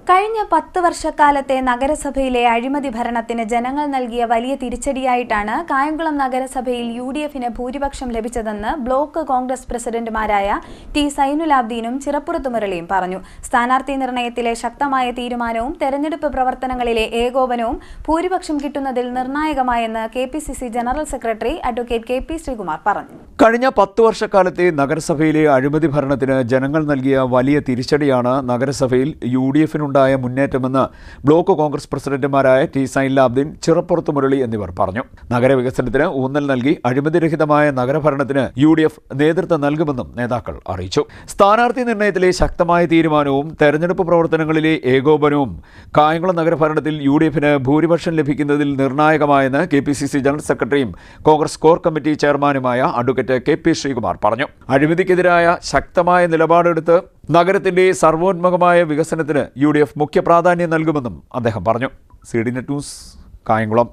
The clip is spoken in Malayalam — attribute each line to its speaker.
Speaker 1: കഴിഞ്ഞ 10 വർഷക്കാലത്തെ നഗരസഭയിലെ അഴിമതി ഭരണത്തിന് ജനങ്ങൾ നൽകിയ വലിയ തിരിച്ചടിയായിട്ടാണ് കായംകുളം നഗരസഭയിൽ യുഡിഎഫിന് ഭൂരിപക്ഷം ലഭിച്ചതെന്ന് ബ്ലോക്ക് കോൺഗ്രസ് പ്രസിഡന്റുമാരായ ടി സൈനുലാബ്ദീനും ചിറപ്പുറത്ത് മുരളിയും പറഞ്ഞു. സ്ഥാനാർത്ഥി നിർണയത്തിലെ ശക്തമായ തീരുമാനവും തെരഞ്ഞെടുപ്പ് പ്രവർത്തനങ്ങളിലെ ഏകോപനവും ഭൂരിപക്ഷം കിട്ടുന്നതിൽ നിർണായകമായെന്ന് KPCC general secretary advocate KP. Sreekumar പറഞ്ഞു.
Speaker 2: കഴിഞ്ഞ 10 വർഷക്കാലത്തെ നഗരസഭയിലെ അഴിമതി ഭരണത്തിന് ജനങ്ങൾ നൽകിയ വലിയ തിരിച്ചടിയാണ് നഗരസഭയിൽ യുഡിഎഫിനുണ്ടായ മുന്നേറ്റമെന്ന് ബ്ലോക്ക് കോൺഗ്രസ് പ്രസിഡന്റുമാരായ ടി സൈനുലാബ്ദീൻ, ചിറപ്പുറത്ത് മുരളി എന്നിവർ പറഞ്ഞു. നഗരവികസനത്തിന് ഊന്നൽ നൽകി അഴിമതിരഹിതമായ നഗരഭരണത്തിന് യുഡിഎഫ് നേതൃത്വം നൽകുമെന്നും നേതാക്കൾ അറിയിച്ചു. സ്ഥാനാർത്ഥി നിർണയത്തിലെ ശക്തമായ തീരുമാനവും തെരഞ്ഞെടുപ്പ് പ്രവർത്തനങ്ങളിലെ ഏകോപനവും കായംകുളം നഗരഭരണത്തിൽ യുഡിഎഫിന് ഭൂരിപക്ഷം ലഭിക്കുന്നതിൽ നിർണായകമായെന്ന് കെപിസിസി ജനറൽ സെക്രട്ടറിയും കോൺഗ്രസ് കോർ കമ്മിറ്റി ചെയർമാനുമായ അഡ്വക്കേറ്റ് കെ.പി. ശ്രീകുമാർ പറഞ്ഞു. അഴിമതിക്കെതിരായ ശക്തമായ നിലപാടെടുത്ത് നഗരത്തിന്റെ സർവോന്മുഖമായ വികസനത്തിന് യുഡിഎഫ് മുഖ്യ പ്രാധാന്യം നൽകുമെന്നും അദ്ദേഹം പറഞ്ഞു. CDNet news, Kayamkulam.